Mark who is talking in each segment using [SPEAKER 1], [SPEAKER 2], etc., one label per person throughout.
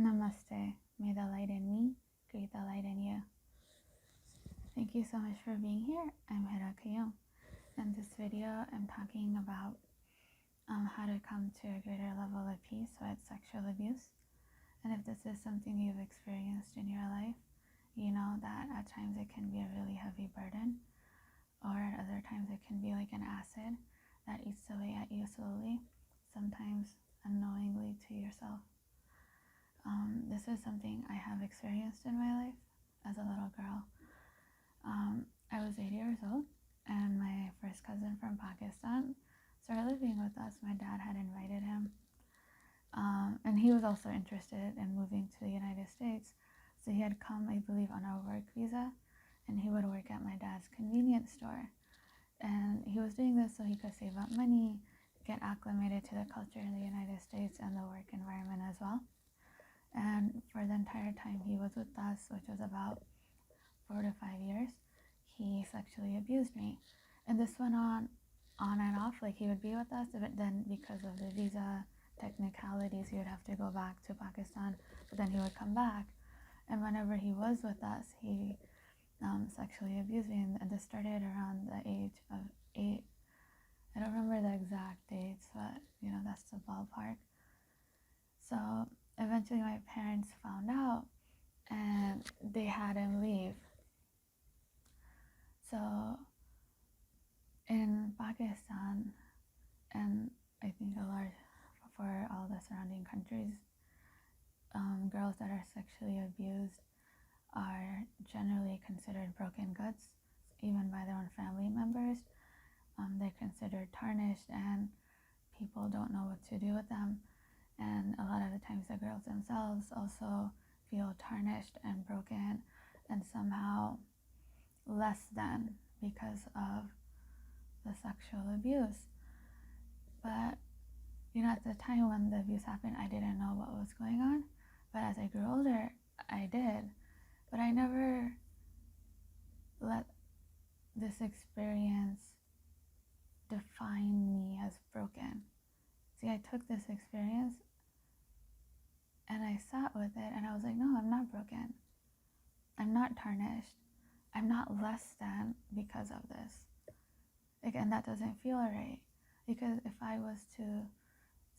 [SPEAKER 1] Namaste. May the light in me create the light in you. Thank you so much for being here. I'm Hira Kayum. In this video, I'm talking about how to come to a greater level of peace with sexual abuse. And if this is something you've experienced in your life, you know that at times it can be a really heavy burden, or at other times it can be like an acid that eats away at you slowly, sometimes unknowingly to yourself. This is something I have experienced in my life as a little girl. I was 8 years old, and my first cousin from Pakistan started living with us. My dad had invited him, and he was also interested in moving to the United States. So he had come, I believe, on a work visa, and he would work at my dad's convenience store. And he was doing this so he could save up money, get acclimated to the culture in the United States and the work environment as well. And for the entire time he was with us, which was about 4 to 5 years, he sexually abused me. And this went on and off. Like, he would be with us, but then because of the visa technicalities, he would have to go back to Pakistan, but then he would come back. And whenever he was with us, he sexually abused me. And this started around the age of 8. I don't remember the exact dates, but that's the ballpark. So eventually my parents found out, and they had him leave. So in Pakistan, and I think for all the surrounding countries, girls that are sexually abused are generally considered broken goods, even by their own family members. They're considered tarnished, and people don't know what to do with them. And a lot of the times the girls themselves also feel tarnished and broken and somehow less than because of the sexual abuse. But at the time when the abuse happened, I didn't know what was going on. But as I grew older, I did. But I never let this experience define me as broken. See, I took this experience and I sat with it, and I was like, no, I'm not broken. I'm not tarnished. I'm not less than because of this. And that doesn't feel right. Because if I was to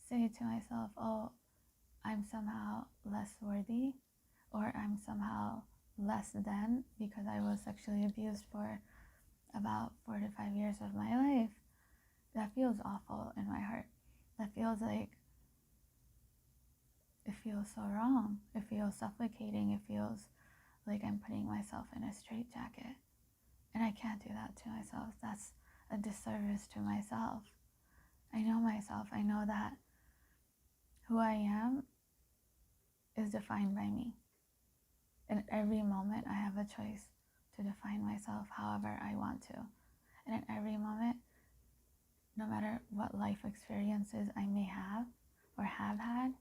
[SPEAKER 1] say to myself, oh, I'm somehow less worthy, or I'm somehow less than because I was sexually abused for about 4 to 5 years of my life, that feels awful in my heart. That feels like, it feels so wrong. It feels suffocating. It feels like I'm putting myself in a straitjacket. And I can't do that to myself. That's a disservice to myself. I know myself. I know that who I am is defined by me. In every moment, I have a choice to define myself however I want to. And in every moment, no matter what life experiences I may have or have had,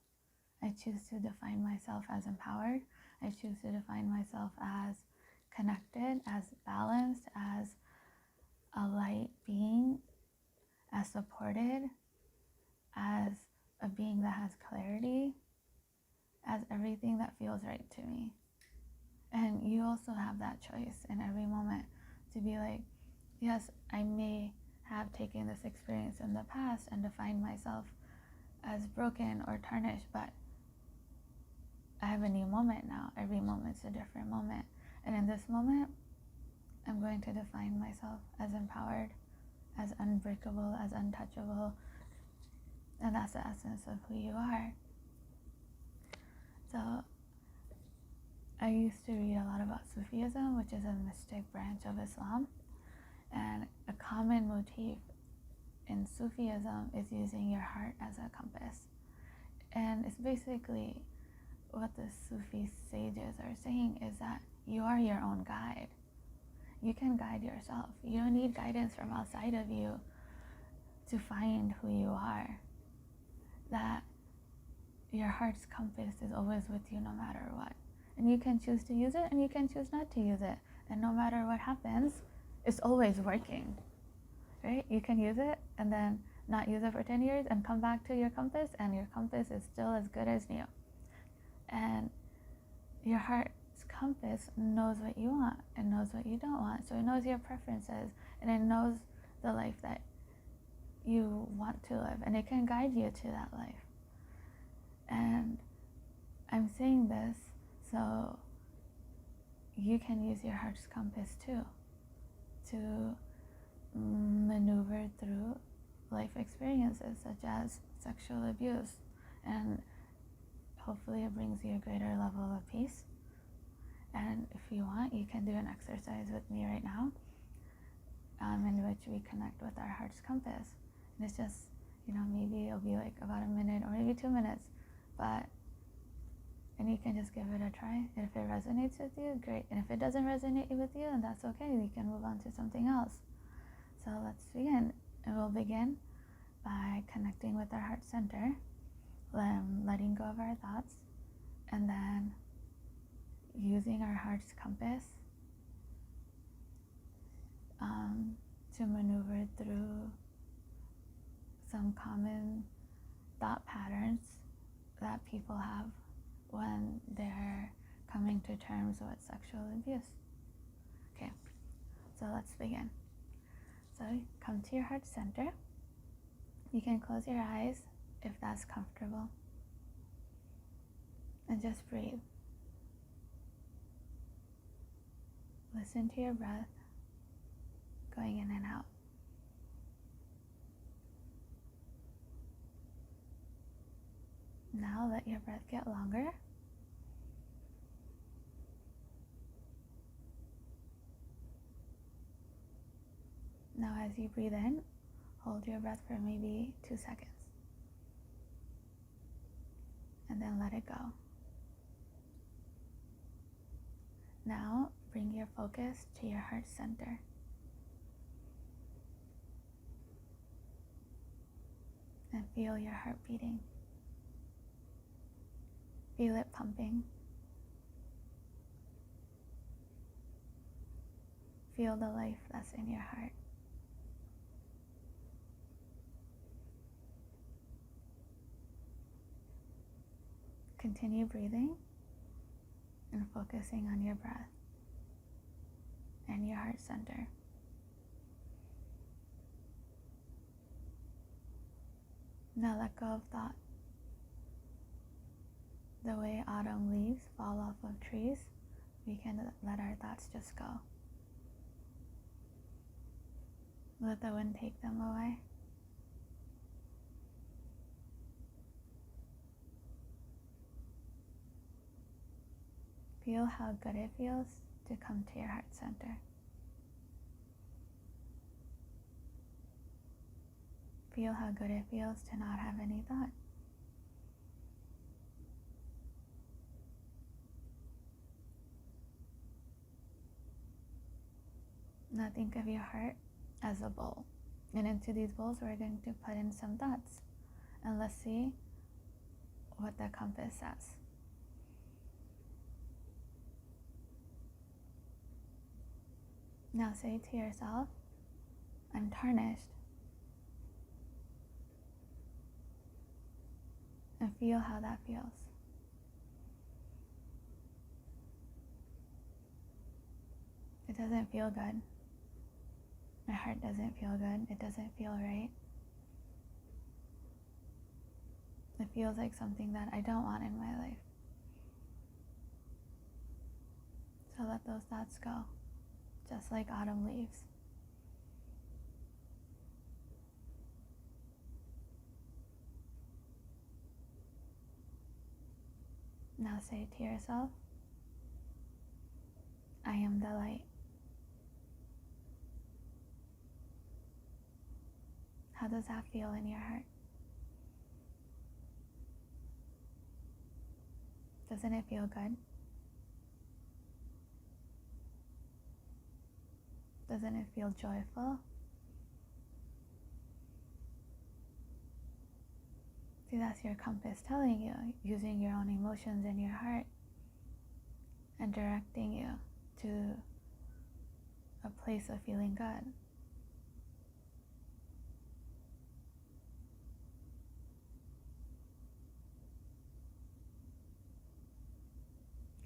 [SPEAKER 1] I choose to define myself as empowered. I choose to define myself as connected, as balanced, as a light being, as supported, as a being that has clarity, as everything that feels right to me. And you also have that choice in every moment to be like, yes, I may have taken this experience in the past and defined myself as broken or tarnished, but I have a new moment now. Every moment's a different moment. And in this moment, I'm going to define myself as empowered, as unbreakable, as untouchable. And that's the essence of who you are. So I used to read a lot about Sufism, which is a mystic branch of Islam. And a common motif in Sufism is using your heart as a compass. And it's basically what the Sufi sages are saying is that you are your own guide. You can guide yourself. You don't need guidance from outside of you to find who you are. That your heart's compass is always with you no matter what. And you can choose to use it, and you can choose not to use it. And no matter what happens, it's always working, right? You can use it and then not use it for 10 years and come back to your compass, and your compass is still as good as new. And your heart's compass knows what you want. It knows what you don't want. So it knows your preferences, and it knows the life that you want to live, and it can guide you to that life. And I'm saying this so you can use your heart's compass too to maneuver through life experiences such as sexual abuse, and hopefully it brings you a greater level of peace. And if you want, you can do an exercise with me right now, in which we connect with our heart's compass. And it's just, maybe it'll be like about a minute or maybe 2 minutes, and you can just give it a try. And if it resonates with you, great. And if it doesn't resonate with you, then that's okay. We can move on to something else. So let's begin. And we'll begin by connecting with our heart center, letting go of our thoughts, and then using our heart's compass to maneuver through some common thought patterns that people have when they're coming to terms with sexual abuse. Okay, so let's begin. So come to your heart center. You can close your eyes if that's comfortable, and just breathe. Listen to your breath going in and out. Now let your breath get longer. Now as you breathe in, hold your breath for maybe 2 seconds. And then let it go. Now bring your focus to your heart center. And feel your heart beating. Feel it pumping. Feel the life that's in your heart. Continue breathing and focusing on your breath and your heart center. Now let go of thought. The way autumn leaves fall off of trees, we can let our thoughts just go. Let the wind take them away. Feel how good it feels to come to your heart center. Feel how good it feels to not have any thought. Now think of your heart as a bowl. And into these bowls we're going to put in some thoughts. And let's see what the compass says. Now say to yourself, I'm tarnished. And feel how that feels. It doesn't feel good. My heart doesn't feel good. It doesn't feel right. It feels like something that I don't want in my life. So let those thoughts go, just like autumn leaves. Now say to yourself, I am the light. How does that feel in your heart? Doesn't it feel good? Doesn't it feel joyful? See, that's your compass telling you, using your own emotions in your heart and directing you to a place of feeling good.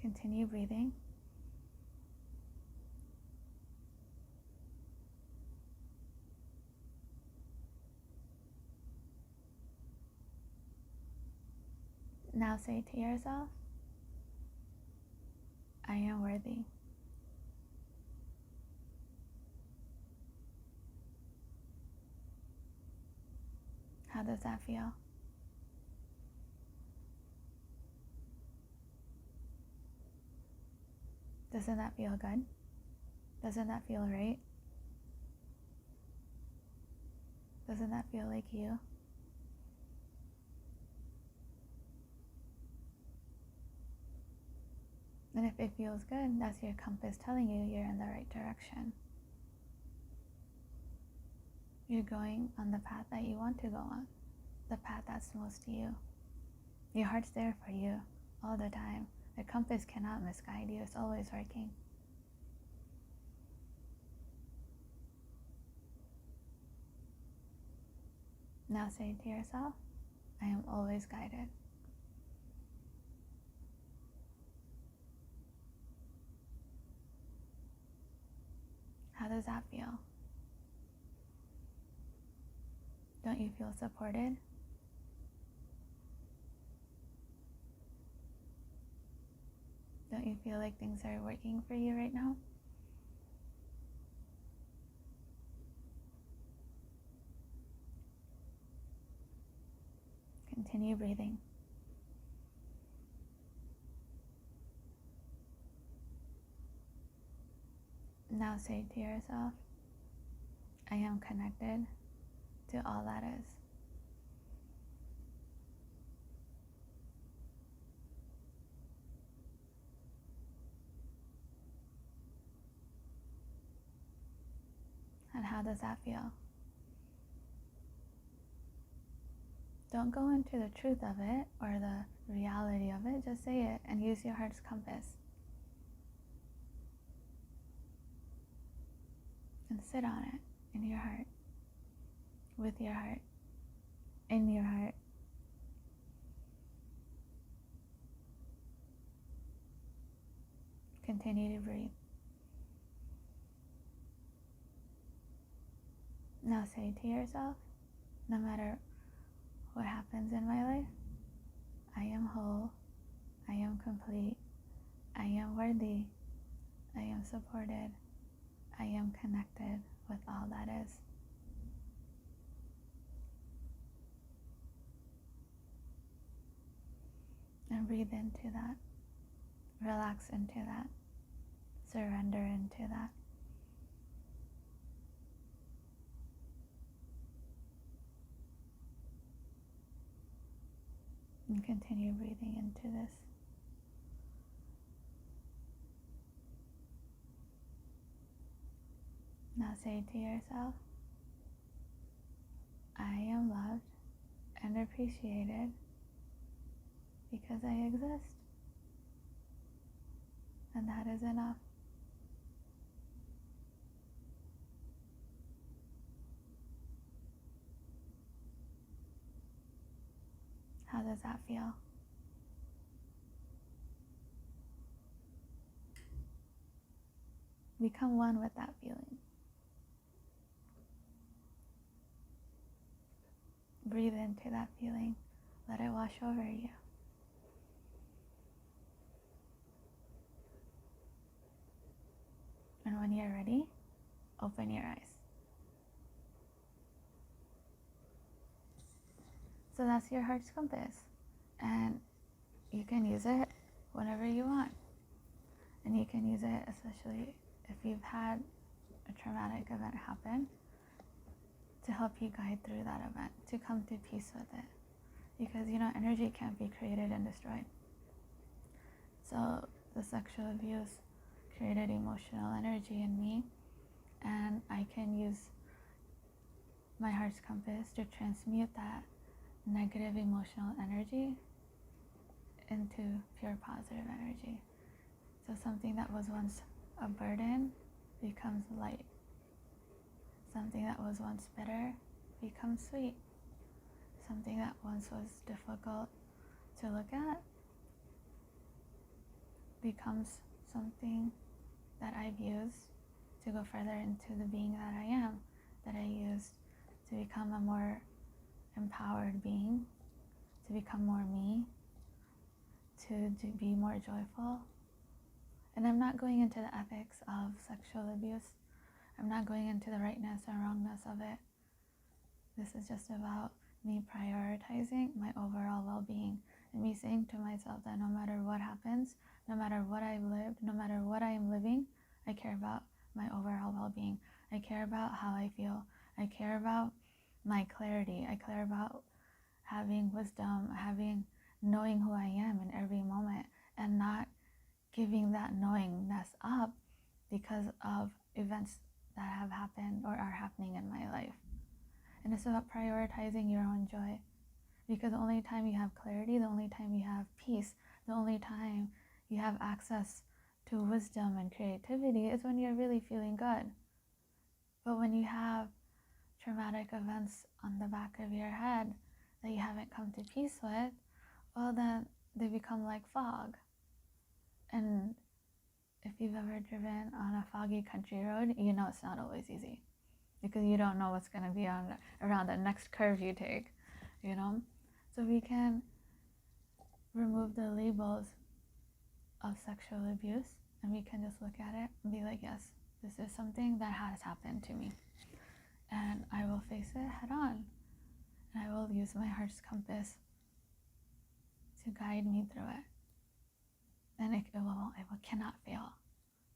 [SPEAKER 1] Continue breathing. Now say to yourself, I am worthy. How does that feel? Doesn't that feel good? Doesn't that feel right? Doesn't that feel like you? And if it feels good, that's your compass telling you you're in the right direction. You're going on the path that you want to go on, the path that's most to you. Your heart's there for you all the time. The compass cannot misguide you, it's always working. Now say to yourself, I am always guided. How does that feel? Don't you feel supported? Don't you feel like things are working for you right now? Continue breathing. Now say to yourself, I am connected to all that is. And how does that feel? Don't go into the truth of it or the reality of it, just say it and use your heart's compass. And sit on it in your heart, with your heart, in your heart. Continue to breathe. Now say to yourself, no matter what happens in my life, I am whole, I am complete, I am worthy, I am supported, I am connected with all that is. And breathe into that, relax into that, surrender into that. And continue breathing into this. Now say to yourself, I am loved and appreciated because I exist. And that is enough. How does that feel? Become one with that feeling. Breathe into that feeling. Let it wash over you. And when you're ready, open your eyes. So that's your heart's compass. And you can use it whenever you want. And you can use it especially if you've had a traumatic event happen, to help you guide through that event, to come to peace with it. Because, energy can't be created and destroyed. So the sexual abuse created emotional energy in me, and I can use my heart's compass to transmute that negative emotional energy into pure positive energy. So something that was once a burden becomes light. Something that was once bitter becomes sweet. Something that once was difficult to look at becomes something that I've used to go further into the being that I am, that I used to become a more empowered being, to become more me, to be more joyful. And I'm not going into the ethics of sexual abuse. I'm not going into the rightness or wrongness of it. This is just about me prioritizing my overall well-being and me saying to myself that no matter what happens, no matter what I've lived, no matter what I am living, I care about my overall well-being. I care about how I feel. I care about my clarity. I care about having wisdom, knowing who I am in every moment, and not giving that knowingness up because of events that have happened or are happening in my life. And it's about prioritizing your own joy, because the only time you have clarity, the only time you have peace, the only time you have access to wisdom and creativity is when you're really feeling good. But when you have traumatic events on the back of your head that you haven't come to peace with, well, then they become like fog. And if you've ever driven on a foggy country road, you know it's not always easy, because you don't know what's going to be around the next curve you take, you know? So we can remove the labels of sexual abuse, and we can just look at it and be like, yes, this is something that has happened to me, and I will face it head on, and I will use my heart's compass to guide me through it. And it cannot fail.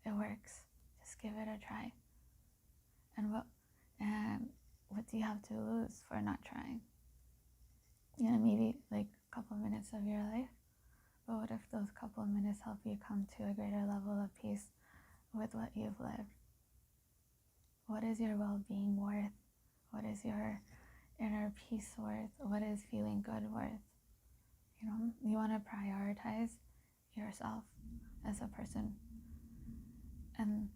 [SPEAKER 1] It works. Just give it a try. And what do you have to lose for not trying? You know, maybe like a couple minutes of your life. But what if those couple of minutes help you come to a greater level of peace with what you've lived? What is your well-being worth? What is your inner peace worth? What is feeling good worth? You know, you want to prioritize yourself as a person and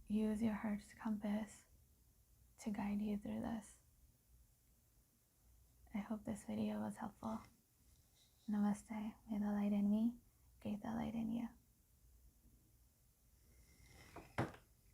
[SPEAKER 1] use your heart's compass to guide you through this. I hope this video was helpful. Namaste. May the light in me guide the light in you.